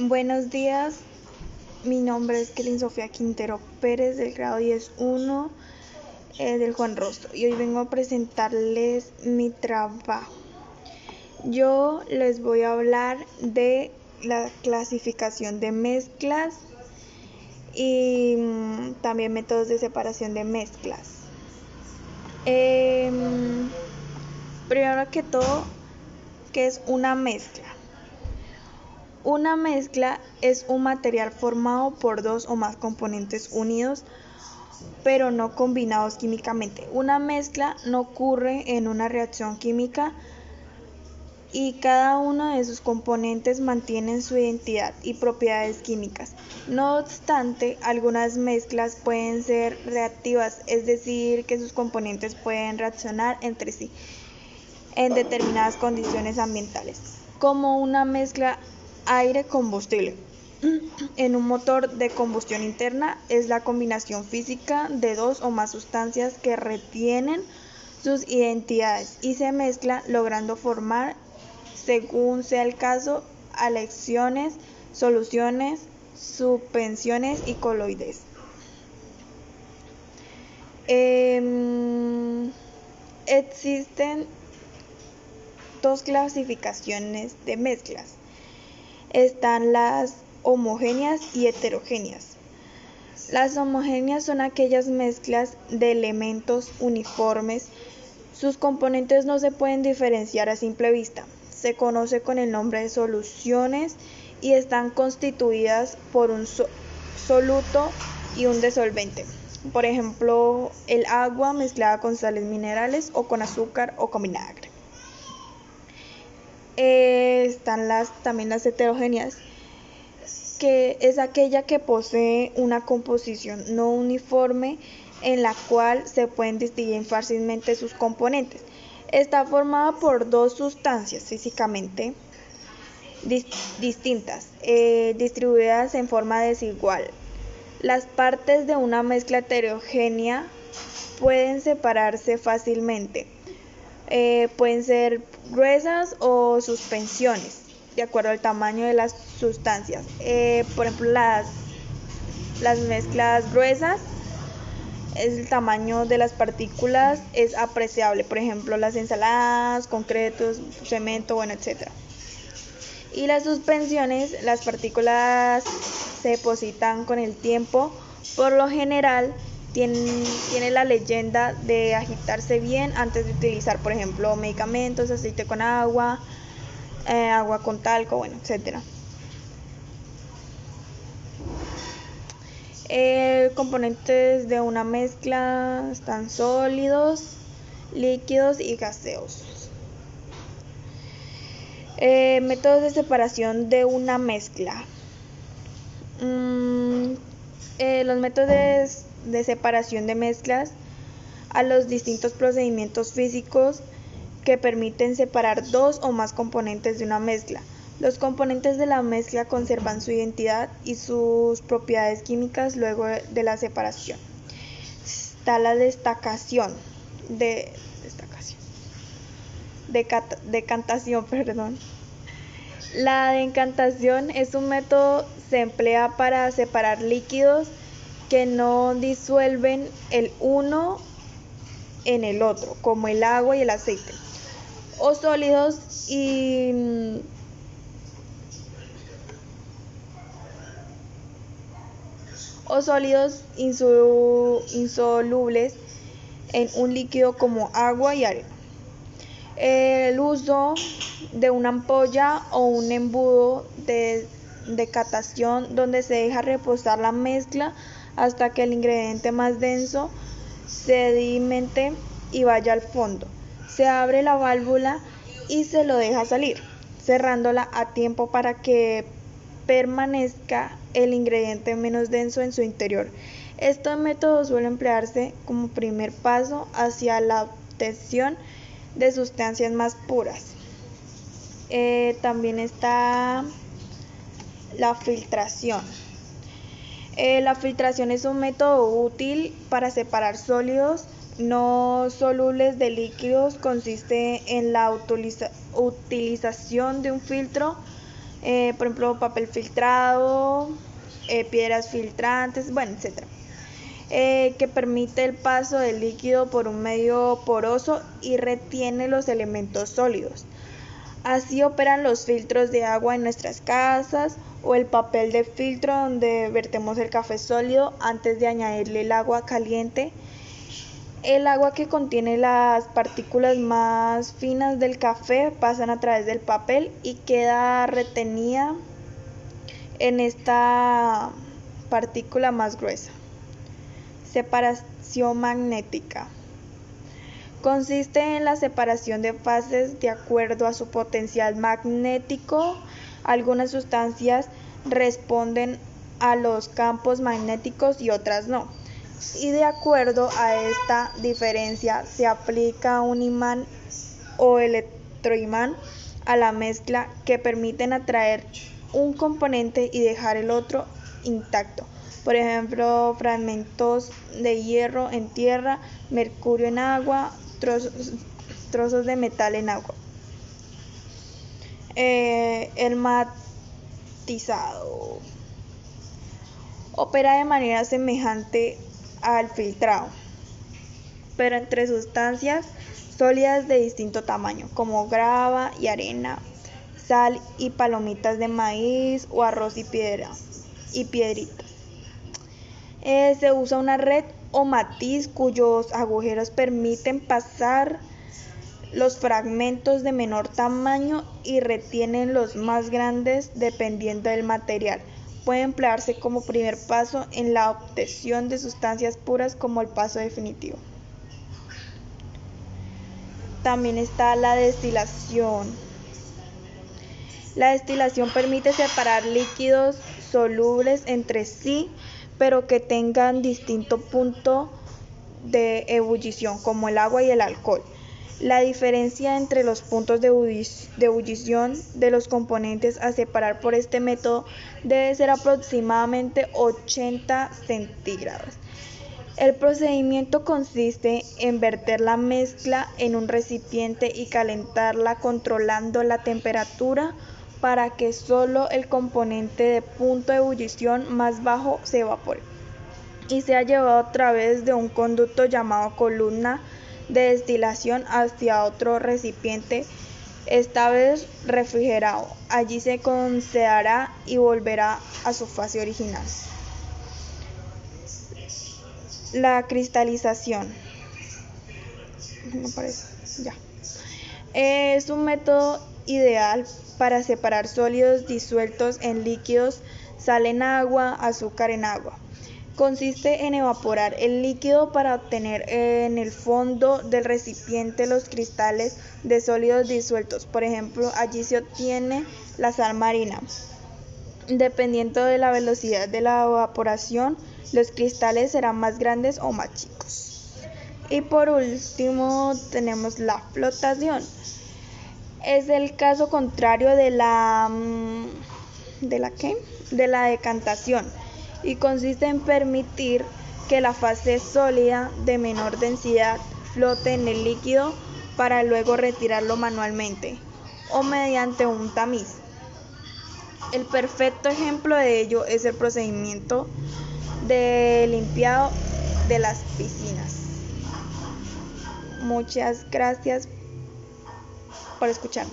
Buenos días, mi nombre es Kelin Sofía Quintero Pérez del grado 10.1 del Juan Rostro y hoy vengo a presentarles mi trabajo. Yo les voy a hablar de la clasificación de mezclas y también métodos de separación de mezclas. Primero que todo, ¿qué es una mezcla? Una mezcla es un material formado por dos o más componentes unidos, pero no combinados químicamente. Una mezcla no ocurre en una reacción química y cada uno de sus componentes mantienen su identidad y propiedades químicas. No obstante, algunas mezclas pueden ser reactivas, es decir, que sus componentes pueden reaccionar entre sí en determinadas condiciones ambientales, como una mezcla aire-combustible. En un motor de combustión interna es la combinación física de dos o más sustancias que retienen sus identidades y se mezclan logrando formar, según sea el caso, aleaciones, soluciones, suspensiones y coloides. Existen dos clasificaciones de mezclas. Están las homogéneas y heterogéneas. Las homogéneas son aquellas mezclas de elementos uniformes. Sus componentes no se pueden diferenciar a simple vista. Se conoce con el nombre de soluciones y están constituidas por un soluto y un disolvente. Por ejemplo, el agua mezclada con sales minerales o con azúcar o con vinagre. Están también las heterogéneas, que es aquella que posee una composición no uniforme en la cual se pueden distinguir fácilmente sus componentes. Está formada por dos sustancias físicamente distintas, distribuidas en forma desigual. Las partes de una mezcla heterogénea pueden separarse fácilmente. Pueden ser gruesas o suspensiones, de acuerdo al tamaño de las sustancias. Por ejemplo, las mezclas gruesas, el tamaño de las partículas es apreciable. Por ejemplo, las ensaladas, concretos, cemento, etc. Y las suspensiones, las partículas se depositan con el tiempo. Por lo general, tiene la leyenda de agitarse bien antes de utilizar, por ejemplo, medicamentos, aceite con agua, agua con talco, etc. Componentes de una mezcla están sólidos, líquidos y gaseosos. Métodos de separación de una mezcla. Los métodos de separación de mezclas a los distintos procedimientos físicos que permiten separar dos o más componentes de una mezcla. Los componentes de la mezcla conservan su identidad y sus propiedades químicas luego de la separación. Está la decantación. La decantación es un método que se emplea para separar líquidos que no disuelven el uno en el otro, como el agua y el aceite, o sólidos insolubles en un líquido como agua y arena. El uso de una ampolla o un embudo de decantación donde se deja reposar la mezcla hasta que el ingrediente más denso sedimente y vaya al fondo. Se abre la válvula y se lo deja salir, cerrándola a tiempo para que permanezca el ingrediente menos denso en su interior. Este método suele emplearse como primer paso hacia la obtención de sustancias más puras. También está la filtración. La filtración es un método útil para separar sólidos no solubles de líquidos. Consiste en la utilización de un filtro por ejemplo, papel filtrado, piedras filtrantes, bueno, etc. Que permite el paso del líquido por un medio poroso y retiene los elementos sólidos. Así operan los filtros de agua en nuestras casas o el papel de filtro donde vertemos el café sólido antes de añadirle el agua caliente. El agua que contiene las partículas más finas del café pasan a través del papel y queda retenida en esta partícula más gruesa. Separación magnética. Consiste en la separación de fases de acuerdo a su potencial magnético. Algunas sustancias responden a los campos magnéticos y otras no. Y de acuerdo a esta diferencia se aplica un imán o electroimán a la mezcla que permiten atraer un componente y dejar el otro intacto. Por ejemplo, fragmentos de hierro en tierra, mercurio en agua, trozos de metal en agua. El matizado opera de manera semejante al filtrado, pero entre sustancias sólidas de distinto tamaño, como grava y arena, sal y palomitas de maíz o arroz y piedritas. Se usa una red o matiz cuyos agujeros permiten pasar los fragmentos de menor tamaño y retienen los más grandes dependiendo del material. Puede emplearse como primer paso en la obtención de sustancias puras como el paso definitivo. También está la destilación. La destilación permite separar líquidos solubles entre sí, pero que tengan distinto punto de ebullición, como el agua y el alcohol. La diferencia entre los puntos de ebullición de los componentes a separar por este método debe ser aproximadamente 80 centígrados. El procedimiento consiste en verter la mezcla en un recipiente y calentarla controlando la temperatura para que solo el componente de punto de ebullición más bajo se evapore y sea llevado a través de un conducto llamado columna de destilación hacia otro recipiente, esta vez refrigerado. Allí se condenará y volverá a su fase original. La cristalización es un método ideal para separar sólidos disueltos en líquidos, sal en agua, azúcar en agua. Consiste en evaporar el líquido para obtener en el fondo del recipiente los cristales de sólidos disueltos. Por ejemplo, allí se obtiene la sal marina. Dependiendo de la velocidad de la evaporación, los cristales serán más grandes o más chicos. Y por último tenemos la flotación. Es el caso contrario de la decantación y consiste en permitir que la fase sólida de menor densidad flote en el líquido para luego retirarlo manualmente o mediante un tamiz. El perfecto ejemplo de ello es el procedimiento de limpiado de las piscinas. Muchas gracias por escucharme.